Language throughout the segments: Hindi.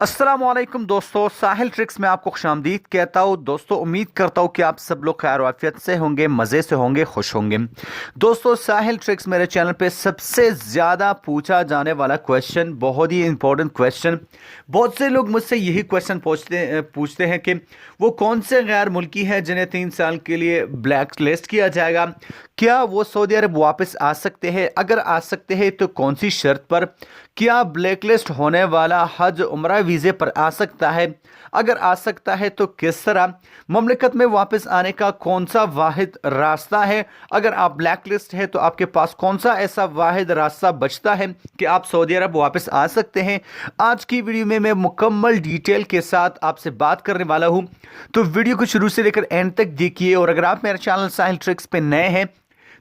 अस्सलामुअलैकुम दोस्तों, साहिल ट्रिक्स में आपको खुशामदीद कहता हूँ। दोस्तों, उम्मीद करता हूँ कि आप सब लोग खैर वाफियत से होंगे, मज़े से होंगे, खुश होंगे। दोस्तों, साहिल ट्रिक्स मेरे चैनल पे सबसे ज़्यादा पूछा जाने वाला क्वेश्चन, बहुत ही इंपॉर्टेंट क्वेश्चन। बहुत से लोग मुझसे यही क्वेश्चन पूछते हैं कि वो कौन से गैर मुल्की हैं जिन्हें 3 साल के लिए ब्लैक लिस्ट किया जाएगा। क्या वो सऊदी अरब वापस आ सकते हैं? अगर आ सकते हैं तो कौन सी शर्त पर? क्या ब्लैकलिस्ट होने वाला हज उम्रा वीज़े पर आ सकता है? अगर आ सकता है तो किस तरह? ममलिकत में वापस आने का कौन सा वाहिद रास्ता है? अगर आप ब्लैकलिस्ट है तो आपके पास कौन सा ऐसा वाहिद रास्ता बचता है कि आप सऊदी अरब वापस आ सकते हैं? आज की वीडियो में मैं मुकम्मल डिटेल के साथ आपसे बात करने वाला हूं, तो वीडियो को शुरू से लेकर एंड तक देखिए। और अगर आप मेरे चैनल साहिल ट्रिक्स पे नए हैं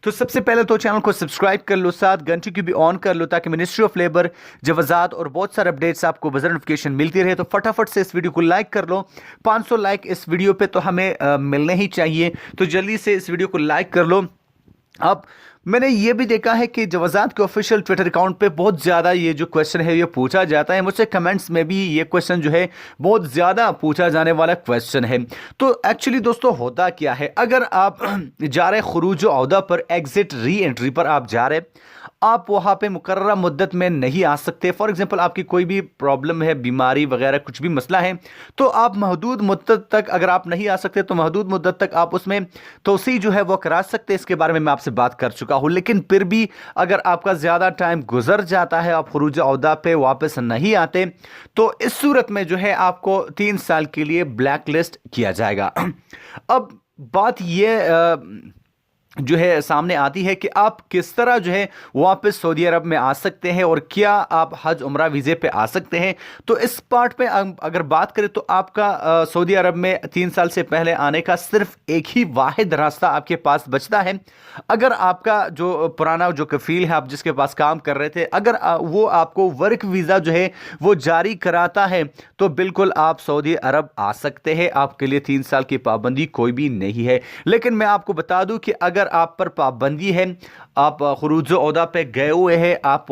तो सबसे पहले तो चैनल को सब्सक्राइब कर लो, साथ घंटी की भी ऑन कर लो, ताकि मिनिस्ट्री ऑफ लेबर, जवाजात और बहुत सारे अपडेट्स आपको बजर नोटिफिकेशन मिलती रहे। तो फटाफट से इस वीडियो को लाइक कर लो। 500 लाइक इस वीडियो पे तो हमें मिलने ही चाहिए, तो जल्दी से इस वीडियो को लाइक कर लो। अब मैंने ये भी देखा है कि जवाजात के ऑफिशियल ट्विटर अकाउंट पे बहुत ज़्यादा ये जो क्वेश्चन है ये पूछा जाता है। मुझसे कमेंट्स में भी ये क्वेश्चन जो है बहुत ज़्यादा पूछा जाने वाला क्वेश्चन है। तो एक्चुअली दोस्तों, होता क्या है, अगर आप जा रहे खुरूज औदा पर, एग्जिट री एंट्री पर आप जा रहे, आप वहाँ पे मुकर्ररा मुद्दत में नहीं आ सकते। फॉर एग्जांपल आपकी कोई भी प्रॉब्लम है, बीमारी वगैरह कुछ भी मसला है, तो आप महदूद मुद्दत तक अगर आप नहीं आ सकते तो महदूद मुद्दत तक आप उसमें तोसी जो है वो करा सकते हैं। इसके बारे में मैं आपसे बात कर चुका हूँ। लेकिन फिर भी अगर आपका ज़्यादा टाइम गुजर जाता है, आप खुरूज औदा पे वापस नहीं आते, तो इस सूरत में जो है आपको 3 साल के लिए ब्लैक लिस्ट किया जाएगा। अब बात यह जो है सामने आती है कि आप किस तरह जो है वापस सऊदी अरब में आ सकते हैं और क्या आप हज उम्रा वीज़े पे आ सकते हैं। तो इस पार्ट पे अगर बात करें तो आपका सऊदी अरब में 3 साल से पहले आने का सिर्फ एक ही वाहिद रास्ता आपके पास बचता है। अगर आपका जो पुराना जो कफील है, आप जिसके पास काम कर रहे थे, अगर वो आपको वर्क वीज़ा जो है वो जारी कराता है, तो बिल्कुल आप सऊदी अरब आ सकते हैं। आपके लिए 3 साल की पाबंदी कोई भी नहीं है। लेकिन मैं आपको बता दूं कि अगर आप पर पाबंदी है, आप खुरूज औदा पे गए हुए हैं, आप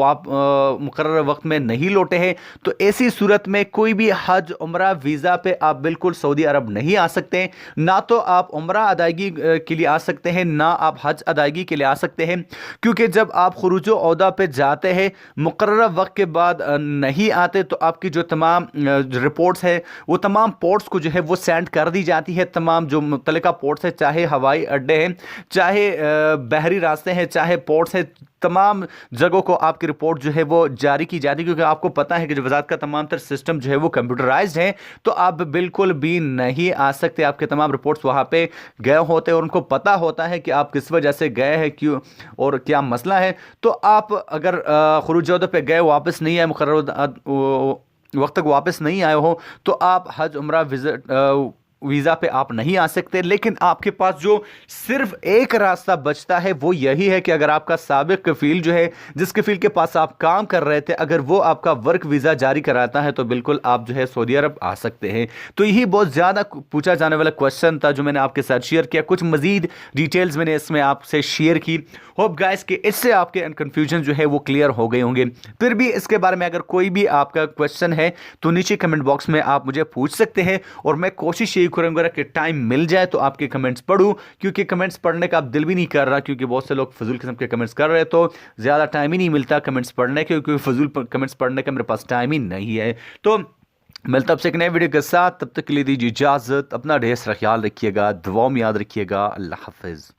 मुकर्रर वक्त में नहीं लौटे हैं, तो ऐसी सूरत में कोई भी हज उम्रा वीज़ा पे आप बिल्कुल सऊदी अरब नहीं आ सकते। ना तो आप उम्रा अदायगी के लिए आ सकते हैं, ना आप हज अदायगी के लिए आ सकते हैं, क्योंकि जब आप खुरूज औदा पे जाते हैं, मुकर्रर वक्त के बाद नहीं आते, तो आपकी जो तमाम रिपोर्ट्स है वो तमाम पोर्ट्स को जो है वो सेंड कर दी जाती है। तमाम जो मुतल्लिका पोर्ट्स है, चाहे हवाई अड्डे हैं, चाहे बहरी रास्ते हैं, चाहे पोर्ट्स हैं, तमाम जगहों को आपकी रिपोर्ट जो है वो जारी की जाती है। क्योंकि आपको पता है कि वज़ारत का तमाम तर सिस्टम जो है वो कंप्यूटराइज्ड है, तो आप बिल्कुल भी नहीं आ सकते। आपके तमाम रिपोर्ट्स वहाँ पे गए होते हैं और उनको पता होता है कि आप किस वजह से गए हैं, क्यों और क्या मसला है। तो आप अगर खुरूज औदा पे गए, वापस नहीं आए, मुकर्रर वक्त तक वापस नहीं आए हो, तो आप हज उम्रा वीज़ा पे आप नहीं आ सकते। लेकिन आपके पास जो सिर्फ एक रास्ता बचता है वो यही है कि अगर आपका साबिक कफील जो है, जिस कफील के पास आप काम कर रहे थे, अगर वो आपका वर्क वीज़ा जारी कराता है, तो बिल्कुल आप जो है सऊदी अरब आ सकते हैं। तो यही बहुत ज़्यादा पूछा जाने वाला क्वेश्चन था जो मैंने आपके साथ शेयर किया। कुछ मज़ीद डिटेल्स मैंने इसमें आपसे शेयर की। होप गाइस कि इससे आपके कन्फ्यूजन जो है वो क्लियर हो गए होंगे। फिर भी इसके बारे में अगर कोई भी आपका क्वेश्चन है तो नीचे कमेंट बॉक्स में आप मुझे पूछ सकते हैं, और मैं कोशिश यही करूंगा कि टाइम मिल जाए तो आपके कमेंट्स पढ़ूं, क्योंकि कमेंट्स पढ़ने का अब दिल भी नहीं कर रहा, क्योंकि बहुत से लोग फजूल किस्म के कमेंट्स कर रहे हैं, तो ज़्यादा टाइम ही नहीं मिलता कमेंट्स पढ़ने के, क्योंकि फजूल कमेंट्स पढ़ने का मेरे पास टाइम ही नहीं है। तो मिलता आपसे एक नए वीडियो के साथ, तब तक के लिए दीजिए इजाज़त। अपना ढेर सारा ख्याल रखिएगा, दुआओं में याद रखिएगा। अल्लाह हाफिज़।